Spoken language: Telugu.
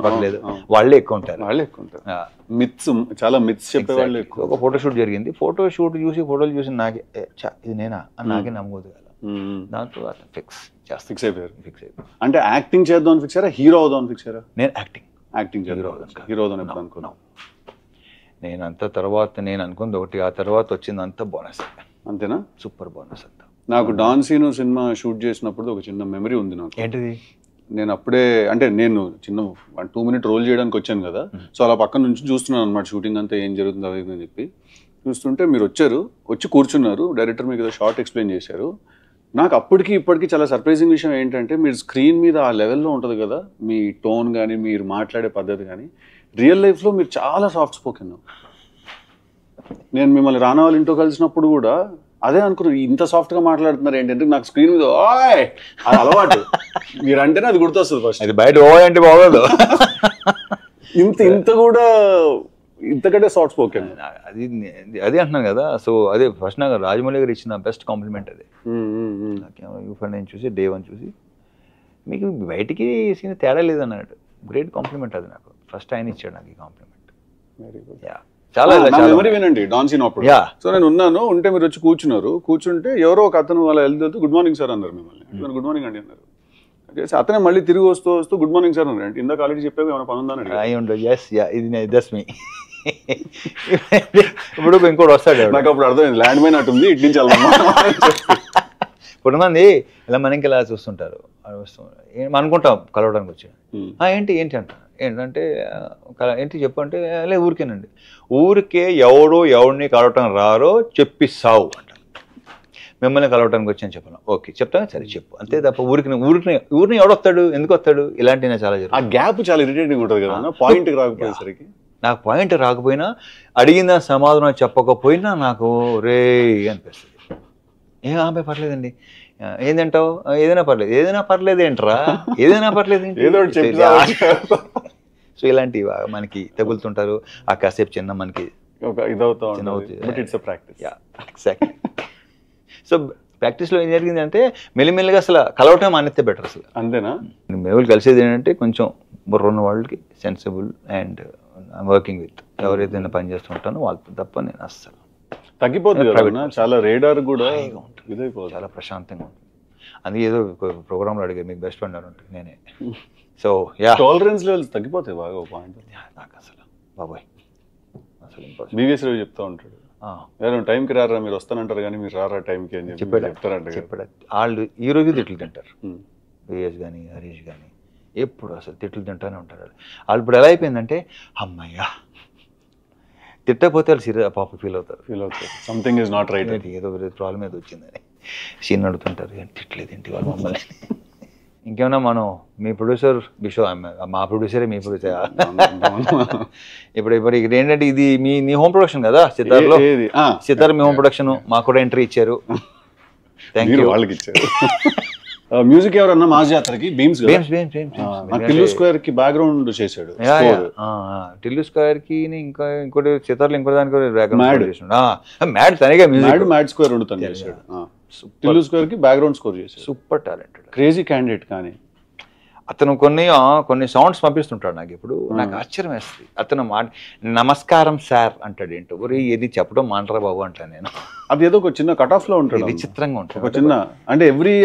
కనపడలేదు, వాళ్ళే ఎక్కువ ఉంటారు. మిత్స్, చాలా మిత్స్ చెప్పేవాళ్ళు ఎక్కువ. ఒక ఫోటోషూట్ జరిగింది, ఫోటోషూట్ చూసి ఫోటోలు చూసి నాకే ఇది నేనా అని నాకే నమ్మకూడదు కదా, దాంతో అతను ఫిక్స్ అయిపోయారు. అంటే యాక్టింగ్ చేద్దాం అని ఫిక్స్ అయ్యారా, హీరో అవుదాం అని ఫిక్స్ అయ్యారా? నేను యాక్టింగ్ హీరో అవుదాం అనుకున్నాను. నేను అంత తర్వాత నేను అనుకుంది ఒకటి, ఆ తర్వాత వచ్చింది అంతా బోనస్. అంతేనా? సూపర్ బోనస్ అంతా. నాకు డాన్ సీను సినిమా షూట్ చేసినప్పుడు ఒక చిన్న మెమరీ ఉంది నాకు. ఏంటిది? నేను అప్పుడే అంటే నేను చిన్న 2 minute రోల్ చేయడానికి వచ్చాను కదా, సో అలా పక్కన నుంచి చూస్తున్నాను అనమాట షూటింగ్ అంతా ఏం జరుగుతుందో అది అని చెప్పి చూస్తుంటే మీరు వచ్చి కూర్చున్నారు, డైరెక్టర్ మీకు ఏదో షార్ట్ ఎక్స్ప్లెయిన్ చేశారు. నాకు అప్పటికి ఇప్పటికీ చాలా సర్ప్రైజింగ్ విషయం ఏంటంటే, మీరు స్క్రీన్ మీద ఆ లెవెల్లో ఉంటుంది కదా మీ టోన్ కానీ మీరు మాట్లాడే పద్ధతి కానీ, రియల్ లైఫ్లో మీరు చాలా సాఫ్ట్ స్పోకెన్. నేను మిమ్మల్ని రానా వాళ్ళ ఇంట్లో కలిసినప్పుడు కూడా అదే అనుకున్నాను, ఇంత సాఫ్ట్గా మాట్లాడుతున్నారు ఏంటంటే. నాకు స్క్రీన్ మీద ఓయ్ అది అలవాటు, మీరు అంటేనే అది గుర్తొస్తుంది ఫస్ట్. అది బయట ఓయ్ అంటే బాగోదు. ఇంత కూడా ఇంతకంటే సాఫ్ట్ స్పోకెన్. అదే అంటున్నాను కదా. సో అదే ఫస్ట్ నాకు రాజమౌళి గారు ఇచ్చిన బెస్ట్ కాంప్లిమెంట్ అదే. నేను చూసి డే 1 చూసి మీకు బయటికి సీన్ తేడా లేదన్నాడు, గ్రేట్ కాంప్లిమెంట్ అది నాకు. ఫస్ట్ ఆయన ఇచ్చాడు నాకు ఈ కాంప్లిమెంట్. Very good. చాలా మెమరీ వినండి డాన్ సీన్ అప్పుడు. సో నేను ఉంటే మీరు వచ్చి కూర్చుంటే ఎవరో ఒక అతను వాళ్ళ వెళ్తూ గుడ్ మార్నింగ్ సార్ అన్నారు మిమ్మల్ని. గుడ్ మార్నింగ్ అండి అన్నారు. చేసి అతనే మళ్ళీ తిరిగి వస్తూ గుడ్ మార్నింగ్ సార్ అన్నారు. ఇందాక ఆల్రెడీ చెప్పావు ఏమైనా పని ఉందని. ఇప్పుడు ఇంకోటి వస్తాడు, నాకు అప్పుడు అర్థమైంది ల్యాండ్ మైన్ అటుంది ఇటు నుంచి కొంతమంది ఇలా మనకి ఇలా చూస్తుంటారు, అనుకుంటాం కలవడానికి వచ్చాడు. ఏంటి అంట, ఏంటంటే ఏంటి చెప్పు అంటే లే ఊరికేనండి. ఊరికే ఎవరిని కలవటం రారో చెప్పిస్తావు అంట. మిమ్మల్ని కలవటానికి వచ్చాను చెప్పాను. ఓకే చెప్తాను, సరే చెప్పు, అంతే తప్ప ఊరిని ఎవడొస్తాడు, ఎందుకు వస్తాడు, ఇలాంటివి చాలా జరుగుతుంది. ఆ గ్యాప్ చాలా ఇరిటేటింగ్ ఉంటుంది కదా, పాయింట్ రాకపోయేసరికి. నాకు పాయింట్ రాకపోయినా, అడిగిన సమాధానం చెప్పకపోయినా నాకు రే అనిపిస్తుంది. ఆమె పర్లేదండి, ఏంటంటావు, ఏదైనా పర్లేదు ఏంట్రా, ఏదైనా పర్లేదు ఏంటి. సో ఇలాంటివి మనకి తగులుతుంటారు. ఆ కాసేపు చిన్న మనకి సో ప్రాక్టీస్లో ఏం జరిగిందంటే మెల్లిమెల్లిగా అసలు కలవటం మానేస్తే బెటర్ అసలు. అంతేనా? మేము కలిసేది ఏంటంటే కొంచెం బుర్రున్న వాళ్ళకి సెన్సిబుల్ అండ్ వర్కింగ్ విత్ ఎవరైతే పని చేస్తుంటానో వాళ్ళతో తప్ప నేను అస్సలు తగ్గిపోతుంది. చాలా రేడార్ కూడా చాలా ప్రశాంతంగా ఉంటుంది. అందుకే ఏదో ప్రోగ్రాంలో అడిగారు మీకు బెస్ట్ ఫ్రెండ్ అని ఉంటుంది నేనే. సో టాలరెన్స్ లెవెల్స్ తగ్గిపోతాయి బాగా. నాకు అసలు బాబాయ్ అసలు బీవీఎస్ రావు చెప్తా ఉంటాడు, టైంకి రారా మీరు వస్తానంటారు కానీ మీరు రారా టైంకి అని చెప్పాడు. వాళ్ళు ఈ రోజు తిట్లు తింటారు, బీవీఎస్ కానీ హరీష్ కానీ ఎప్పుడు అసలు తిట్లు తింటానే ఉంటారు. వాళ్ళు ఇప్పుడు ఎలా అయిపోయిందంటే అమ్మయ్యా తిట్టకపోతే వాళ్ళు సీరియస్ పాప ఫీల్ అవుతారు. సంథింగ్ ఈజ్ నాట్ రైట్, ఏదో ప్రాబ్లం ఏదో వచ్చిందని సీన్ అడుగుతుంటారు. తిట్టలేదు ఏంటి వాళ్ళు మమ్మల్ని. ఇంకేమన్నా మనం మీ ప్రొడ్యూసర్ బిషో, మా ప్రొడ్యూసరే మీ ప్రొడ్యూసర్. ఇప్పుడు ఇక్కడ ఏంటంటే ఇది మీ హోమ్ ప్రొడక్షన్ కదా సితార్లో. సితార్ మీ హోమ్ ప్రొడక్షన్, మాకు కూడా ఎంట్రీ ఇచ్చారు. Thank you. వాళ్ళకి ఇచ్చారు. మ్యూజిక్ ఎవరన్నా మాస్ జాతరకి బీమ్స్ టిల్లు స్క్వేర్ కి బ్యాక్గ్రౌండ్ చేశాడు. టిల్లు స్క్వేర్ కి ఇంకా ఇంకోటి సితార్లో ఇంకో దానికి మ్యాడ్ తనగా మ్యాడ్ స్క్వేర్ ఉండుతాను చేశాడు. టిల్లు స్క్వేర్ కి బ్యాక్గ్రౌండ్ స్కోర్ చేశాడు. Super talented, crazy candidate. కానీ అతను కొన్ని సౌండ్స్ పంపిస్తుంటాడు నాకు. ఇప్పుడు నాకు ఆశ్చర్యం వేస్తుంది. అతను నమస్కారం సార్ అంటాడు. ఏంటో ఏది చెప్పడం మాంటరా బాబు అంటాను నేను. అది ఏదో ఒక చిన్న కట్ ఆఫ్ లో ఉంటాడు, విచిత్రంగా ఉంటుంది. ఒక చిన్న అంటే ఎవ్రీ